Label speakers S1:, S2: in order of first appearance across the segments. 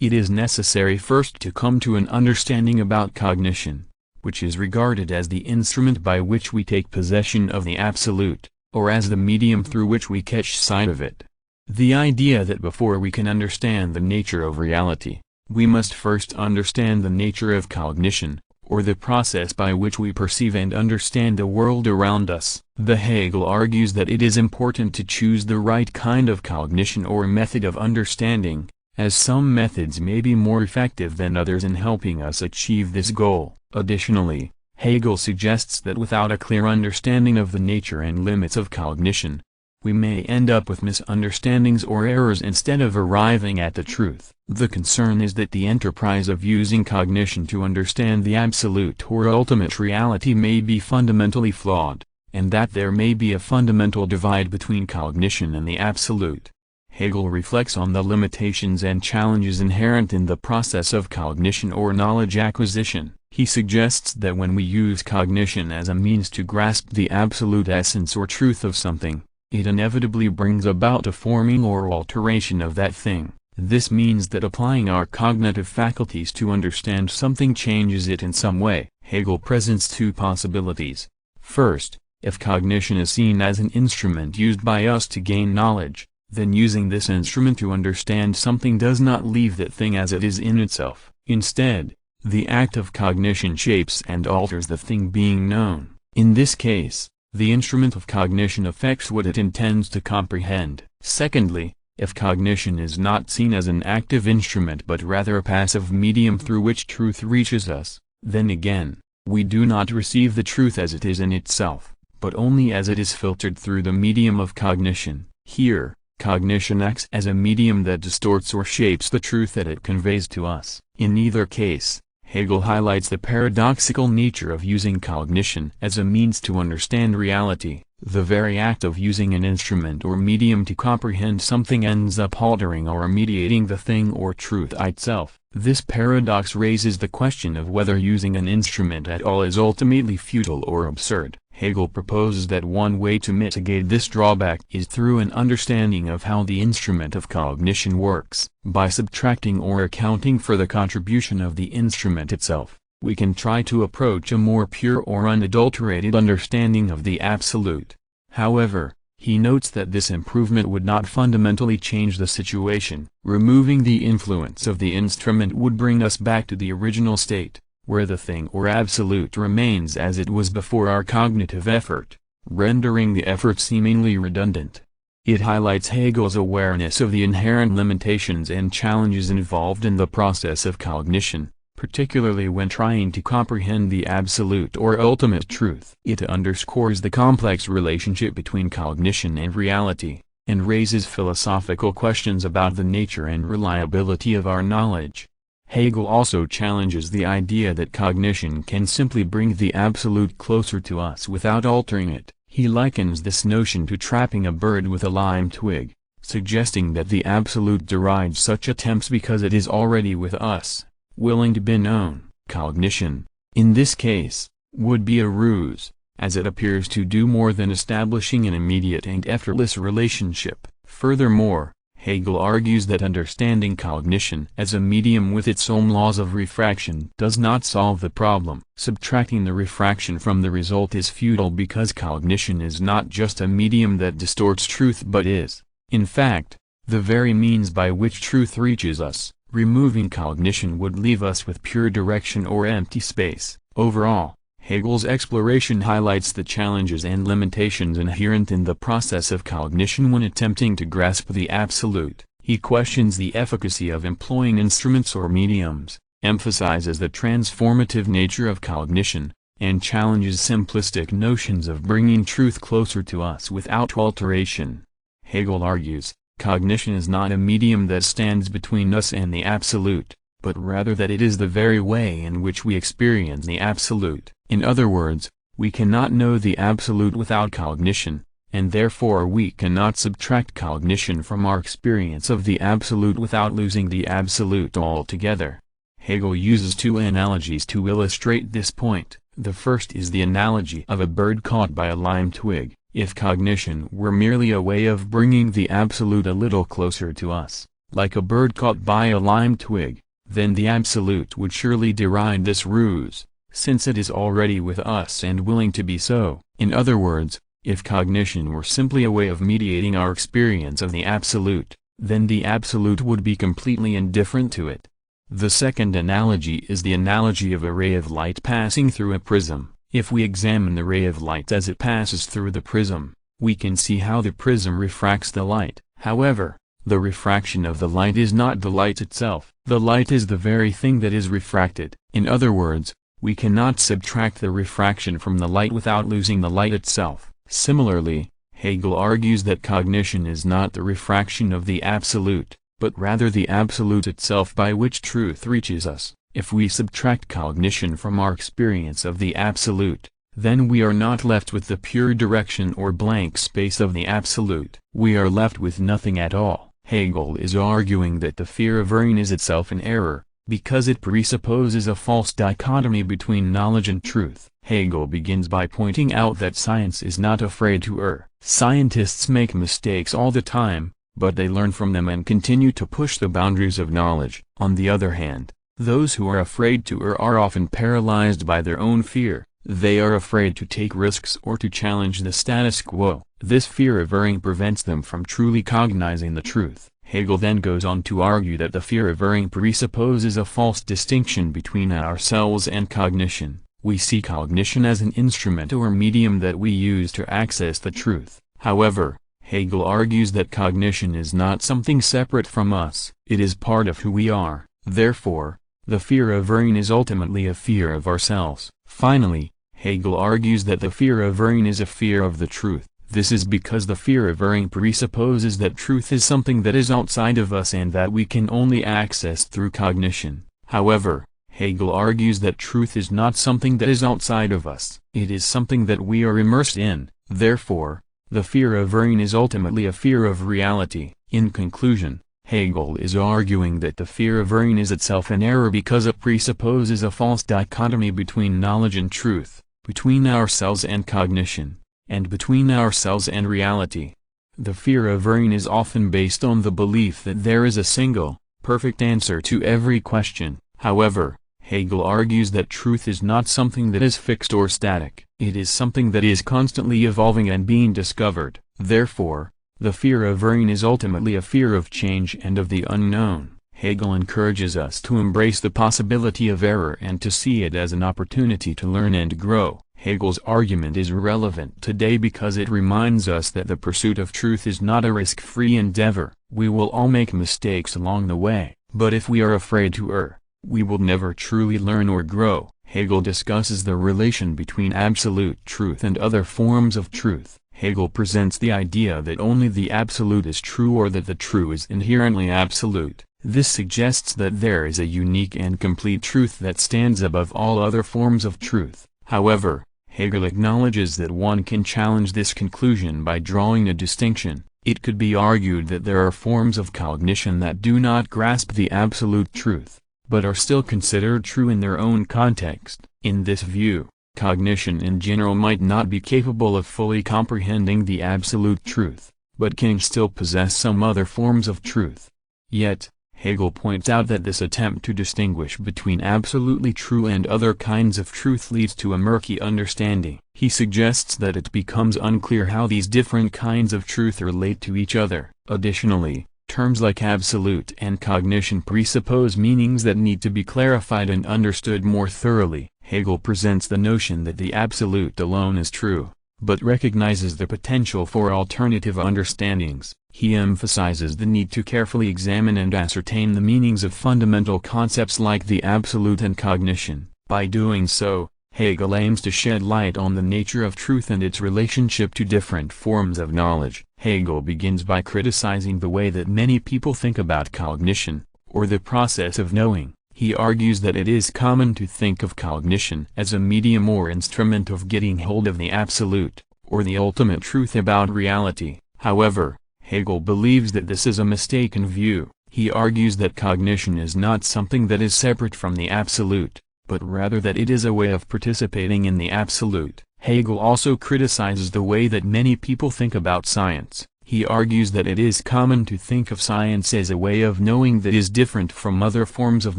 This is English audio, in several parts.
S1: It is necessary first to come to an understanding about cognition, which is regarded as the instrument by which we take possession of the absolute, or as the medium through which we catch sight of it. The idea that before we can understand the nature of reality, we must first understand the nature of cognition, or the process by which we perceive and understand the world around us. The Hegel argues that it is important to choose the right kind of cognition or method of understanding, as some methods may be more effective than others in helping us achieve this goal. Additionally, Hegel suggests that without a clear understanding of the nature and limits of cognition, we may end up with misunderstandings or errors instead of arriving at the truth. The concern is that the enterprise of using cognition to understand the absolute or ultimate reality may be fundamentally flawed, and that there may be a fundamental divide between cognition and the absolute. Hegel reflects on the limitations and challenges inherent in the process of cognition or knowledge acquisition. He suggests that when we use cognition as a means to grasp the absolute essence or truth of something, it inevitably brings about a forming or alteration of that thing. This means that applying our cognitive faculties to understand something changes it in some way. Hegel presents two possibilities. First, if cognition is seen as an instrument used by us to gain knowledge, then using this instrument to understand something does not leave that thing as it is in itself. Instead, the act of cognition shapes and alters the thing being known. In this case, the instrument of cognition affects what it intends to comprehend. Secondly, if cognition is not seen as an active instrument but rather a passive medium through which truth reaches us, then again, we do not receive the truth as it is in itself, but only as it is filtered through the medium of cognition. Here, cognition acts as a medium that distorts or shapes the truth that it conveys to us. In either case, Hegel highlights the paradoxical nature of using cognition as a means to understand reality. The very act of using an instrument or medium to comprehend something ends up altering or mediating the thing or truth itself. This paradox raises the question of whether using an instrument at all is ultimately futile or absurd. Hegel proposes that one way to mitigate this drawback is through an understanding of how the instrument of cognition works. By subtracting or accounting for the contribution of the instrument itself, we can try to approach a more pure or unadulterated understanding of the absolute. However, he notes that this improvement would not fundamentally change the situation. Removing the influence of the instrument would bring us back to the original state, where the thing or absolute remains as it was before our cognitive effort, rendering the effort seemingly redundant. It highlights Hegel's awareness of the inherent limitations and challenges involved in the process of cognition, particularly when trying to comprehend the absolute or ultimate truth. It underscores the complex relationship between cognition and reality, and raises philosophical questions about the nature and reliability of our knowledge. Hegel also challenges the idea that cognition can simply bring the absolute closer to us without altering it. He likens this notion to trapping a bird with a lime twig, suggesting that the absolute derides such attempts because it is already with us, willing to be known. Cognition, in this case, would be a ruse, as it appears to do more than establishing an immediate and effortless relationship. Furthermore, Hegel argues that understanding cognition as a medium with its own laws of refraction does not solve the problem. Subtracting the refraction from the result is futile because cognition is not just a medium that distorts truth but is, in fact, the very means by which truth reaches us. Removing cognition would leave us with pure direction or empty space. Overall, Hegel's exploration highlights the challenges and limitations inherent in the process of cognition when attempting to grasp the absolute. He questions the efficacy of employing instruments or mediums, emphasizes the transformative nature of cognition, and challenges simplistic notions of bringing truth closer to us without alteration. Hegel argues, cognition is not a medium that stands between us and the absolute, but rather that it is the very way in which we experience the absolute. In other words, we cannot know the absolute without cognition, and therefore we cannot subtract cognition from our experience of the absolute without losing the absolute altogether. Hegel uses two analogies to illustrate this point. The first is the analogy of a bird caught by a lime twig. If cognition were merely a way of bringing the absolute a little closer to us, like a bird caught by a lime twig, then the Absolute would surely deride this ruse, since it is already with us and willing to be so. In other words, if cognition were simply a way of mediating our experience of the Absolute, then the Absolute would be completely indifferent to it. The second analogy is the analogy of a ray of light passing through a prism. If we examine the ray of light as it passes through the prism, we can see how the prism refracts the light. However, the refraction of the light is not the light itself. The light is the very thing that is refracted. In other words, we cannot subtract the refraction from the light without losing the light itself. Similarly, Hegel argues that cognition is not the refraction of the Absolute, but rather the Absolute itself by which truth reaches us. If we subtract cognition from our experience of the Absolute, then we are not left with the pure direction or blank space of the Absolute. We are left with nothing at all. Hegel is arguing that the fear of erring is itself an error, because it presupposes a false dichotomy between knowledge and truth. Hegel begins by pointing out that science is not afraid to err. Scientists make mistakes all the time, but they learn from them and continue to push the boundaries of knowledge. On the other hand, those who are afraid to err are often paralyzed by their own fear. They are afraid to take risks or to challenge the status quo. This fear of erring prevents them from truly cognizing the truth. Hegel then goes on to argue that the fear of erring presupposes a false distinction between ourselves and cognition. We see cognition as an instrument or medium that we use to access the truth. However, Hegel argues that cognition is not something separate from us. It is part of who we are. Therefore, the fear of erring is ultimately a fear of ourselves. Finally, Hegel argues that the fear of erring is a fear of the truth. This is because the fear of erring presupposes that truth is something that is outside of us and that we can only access through cognition. However, Hegel argues that truth is not something that is outside of us. It is something that we are immersed in. Therefore, the fear of erring is ultimately a fear of reality. In conclusion, Hegel is arguing that the fear of erring is itself an error because it presupposes a false dichotomy between knowledge and truth, between ourselves and cognition, and between ourselves and reality. The fear of erring is often based on the belief that there is a single, perfect answer to every question. However, Hegel argues that truth is not something that is fixed or static. It is something that is constantly evolving and being discovered. Therefore, the fear of erring is ultimately a fear of change and of the unknown. Hegel encourages us to embrace the possibility of error and to see it as an opportunity to learn and grow. Hegel's argument is relevant today because it reminds us that the pursuit of truth is not a risk-free endeavor. We will all make mistakes along the way, but if we are afraid to err, we will never truly learn or grow. Hegel discusses the relation between absolute truth and other forms of truth. Hegel presents the idea that only the absolute is true or that the true is inherently absolute. This suggests that there is a unique and complete truth that stands above all other forms of truth. However, Hegel acknowledges that one can challenge this conclusion by drawing a distinction. It could be argued that there are forms of cognition that do not grasp the absolute truth, but are still considered true in their own context. In this view, cognition in general might not be capable of fully comprehending the absolute truth, but can still possess some other forms of truth. Yet, Hegel points out that this attempt to distinguish between absolutely true and other kinds of truth leads to a murky understanding. He suggests that it becomes unclear how these different kinds of truth relate to each other. Additionally, terms like absolute and cognition presuppose meanings that need to be clarified and understood more thoroughly. Hegel presents the notion that the absolute alone is true, but recognizes the potential for alternative understandings. He emphasizes the need to carefully examine and ascertain the meanings of fundamental concepts like the absolute and cognition. By doing so, Hegel aims to shed light on the nature of truth and its relationship to different forms of knowledge. Hegel begins by criticizing the way that many people think about cognition, or the process of knowing. He argues that it is common to think of cognition as a medium or instrument of getting hold of the absolute, or the ultimate truth about reality. However, Hegel believes that this is a mistaken view. He argues that cognition is not something that is separate from the absolute, but rather that it is a way of participating in the absolute. Hegel also criticizes the way that many people think about science. He argues that it is common to think of science as a way of knowing that is different from other forms of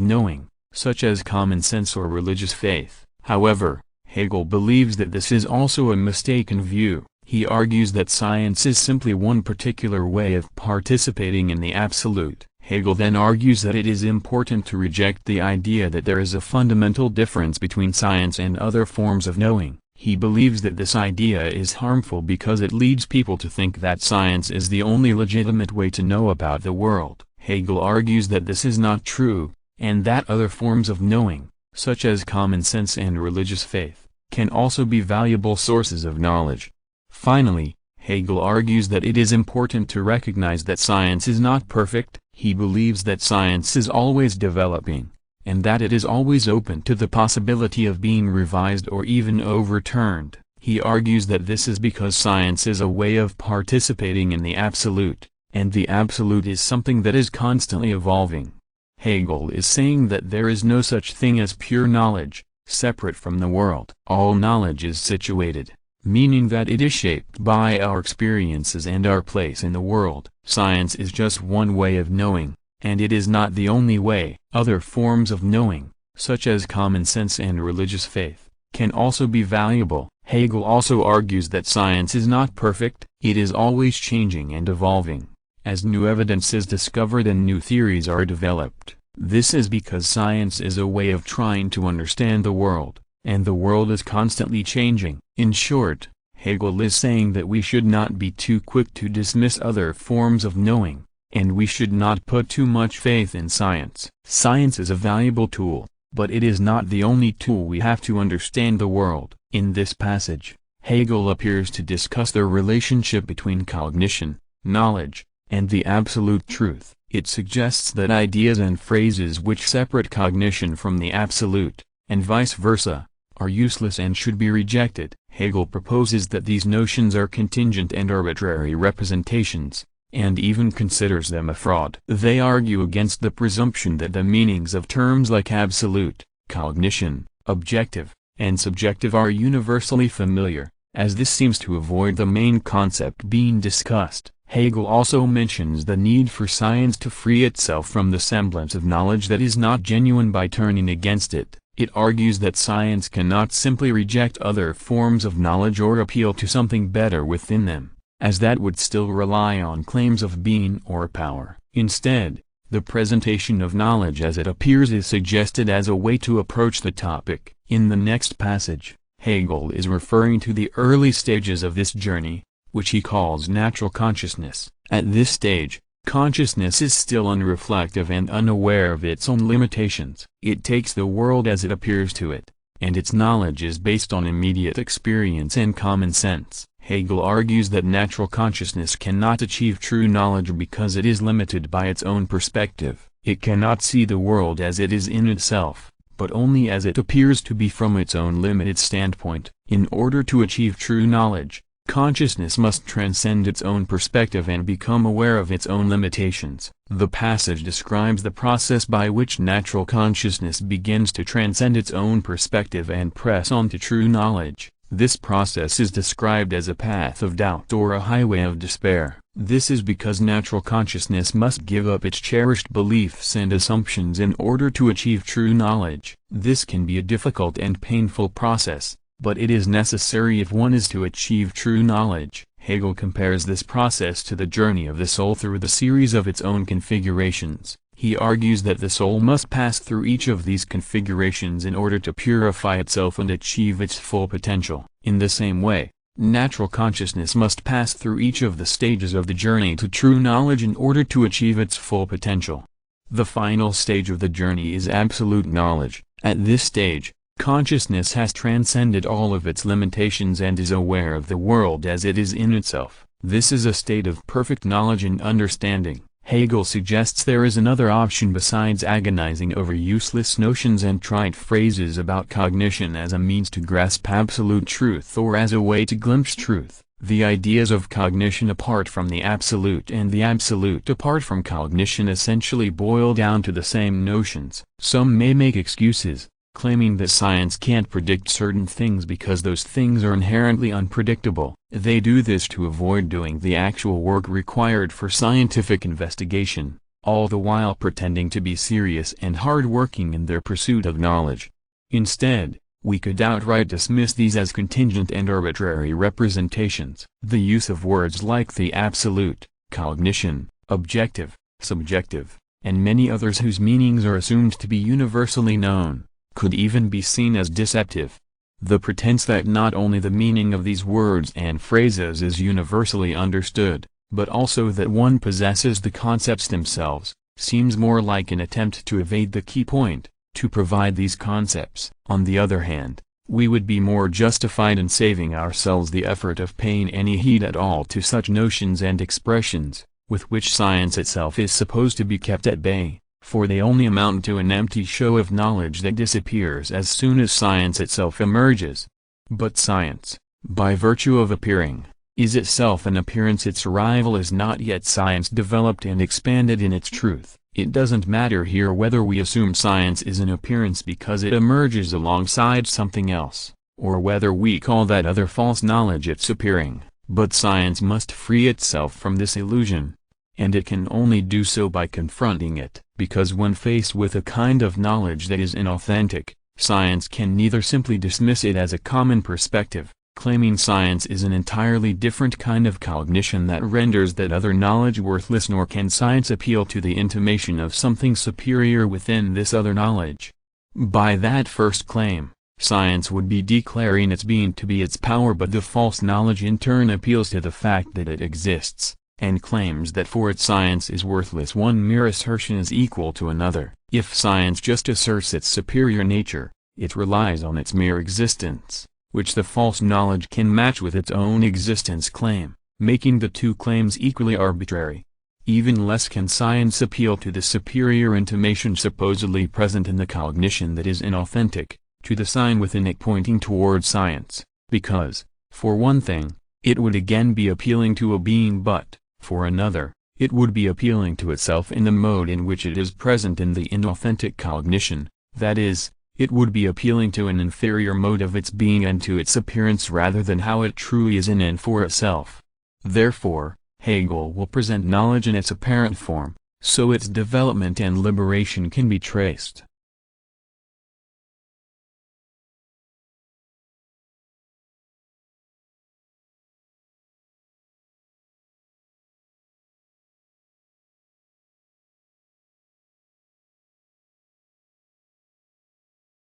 S1: knowing, such as common sense or religious faith. However, Hegel believes that this is also a mistaken view. He argues that science is simply one particular way of participating in the absolute. Hegel then argues that it is important to reject the idea that there is a fundamental difference between science and other forms of knowing. He believes that this idea is harmful because it leads people to think that science is the only legitimate way to know about the world. Hegel argues that this is not true, and that other forms of knowing, such as common sense and religious faith, can also be valuable sources of knowledge. Finally, Hegel argues that it is important to recognize that science is not perfect. He believes that science is always developing, and that it is always open to the possibility of being revised or even overturned. He argues that this is because science is a way of participating in the absolute, and the absolute is something that is constantly evolving. Hegel is saying that there is no such thing as pure knowledge, separate from the world. All knowledge is situated, meaning that it is shaped by our experiences and our place in the world. Science is just one way of knowing, and it is not the only way. Other forms of knowing, such as common sense and religious faith, can also be valuable. Hegel also argues that science is not perfect, it is always changing and evolving, as new evidence is discovered and new theories are developed. This is because science is a way of trying to understand the world, and the world is constantly changing. In short, Hegel is saying that we should not be too quick to dismiss other forms of knowing, and we should not put too much faith in science. Science is a valuable tool, but it is not the only tool we have to understand the world. In this passage, Hegel appears to discuss the relationship between cognition, knowledge, and the absolute truth. It suggests that ideas and phrases which separate cognition from the absolute, and vice versa, are useless and should be rejected. Hegel proposes that these notions are contingent and arbitrary representations, and even considers them a fraud. They argue against the presumption that the meanings of terms like absolute, cognition, objective, and subjective are universally familiar, as this seems to avoid the main concept being discussed. Hegel also mentions the need for science to free itself from the semblance of knowledge that is not genuine by turning against it. It argues that science cannot simply reject other forms of knowledge or appeal to something better within them, as that would still rely on claims of being or power. Instead, the presentation of knowledge as it appears is suggested as a way to approach the topic. In the next passage, Hegel is referring to the early stages of this journey, which he calls natural consciousness. At this stage, consciousness is still unreflective and unaware of its own limitations. It takes the world as it appears to it, and its knowledge is based on immediate experience and common sense. Hegel argues that natural consciousness cannot achieve true knowledge because it is limited by its own perspective. It cannot see the world as it is in itself, but only as it appears to be from its own limited standpoint. In order to achieve true knowledge, consciousness must transcend its own perspective and become aware of its own limitations. The passage describes the process by which natural consciousness begins to transcend its own perspective and press on to true knowledge. This process is described as a path of doubt or a highway of despair. This is because natural consciousness must give up its cherished beliefs and assumptions in order to achieve true knowledge. This can be a difficult and painful process, but it is necessary if one is to achieve true knowledge. Hegel compares this process to the journey of the soul through the series of its own configurations. He argues that the soul must pass through each of these configurations in order to purify itself and achieve its full potential. In the same way, natural consciousness must pass through each of the stages of the journey to true knowledge in order to achieve its full potential. The final stage of the journey is absolute knowledge. At this stage, consciousness has transcended all of its limitations and is aware of the world as it is in itself. This is a state of perfect knowledge and understanding. Hegel suggests there is another option besides agonizing over useless notions and trite phrases about cognition as a means to grasp absolute truth or as a way to glimpse truth. The ideas of cognition apart from the absolute and the absolute apart from cognition essentially boil down to the same notions. Some may make excuses, claiming that science can't predict certain things because those things are inherently unpredictable. They do this to avoid doing the actual work required for scientific investigation, all the while pretending to be serious and hard-working in their pursuit of knowledge. Instead, we could outright dismiss these as contingent and arbitrary representations. The use of words like the absolute, cognition, objective, subjective, and many others whose meanings are assumed to be universally known, could even be seen as deceptive. The pretense that not only the meaning of these words and phrases is universally understood, but also that one possesses the concepts themselves, seems more like an attempt to evade the key point, to provide these concepts. On the other hand, we would be more justified in saving ourselves the effort of paying any heed at all to such notions and expressions, with which science itself is supposed to be kept at bay, for they only amount to an empty show of knowledge that disappears as soon as science itself emerges. But science, by virtue of appearing, is itself an appearance. Its arrival is not yet science developed and expanded in its truth. It doesn't matter here whether we assume science is an appearance because it emerges alongside something else, or whether we call that other false knowledge its appearing, but science must free itself from this illusion. And it can only do so by confronting it, because when faced with a kind of knowledge that is inauthentic, science can neither simply dismiss it as a common perspective, claiming science is an entirely different kind of cognition that renders that other knowledge worthless, nor can science appeal to the intimation of something superior within this other knowledge. By that first claim, science would be declaring its being to be its power, but the false knowledge in turn appeals to the fact that it exists, and claims that for its science is worthless. One mere assertion is equal to another. If science just asserts its superior nature, it relies on its mere existence, which the false knowledge can match with its own existence claim, making the two claims equally arbitrary. Even less can science appeal to the superior intimation supposedly present in the cognition that is inauthentic, to the sign within it pointing toward science, because, for one thing, it would again be appealing to a being, but, for another, it would be appealing to itself in the mode in which it is present in the inauthentic cognition, that is, it would be appealing to an inferior mode of its being and to its appearance rather than how it truly is in and for itself. Therefore, Hegel will present knowledge in its apparent form, so its development and liberation can be traced.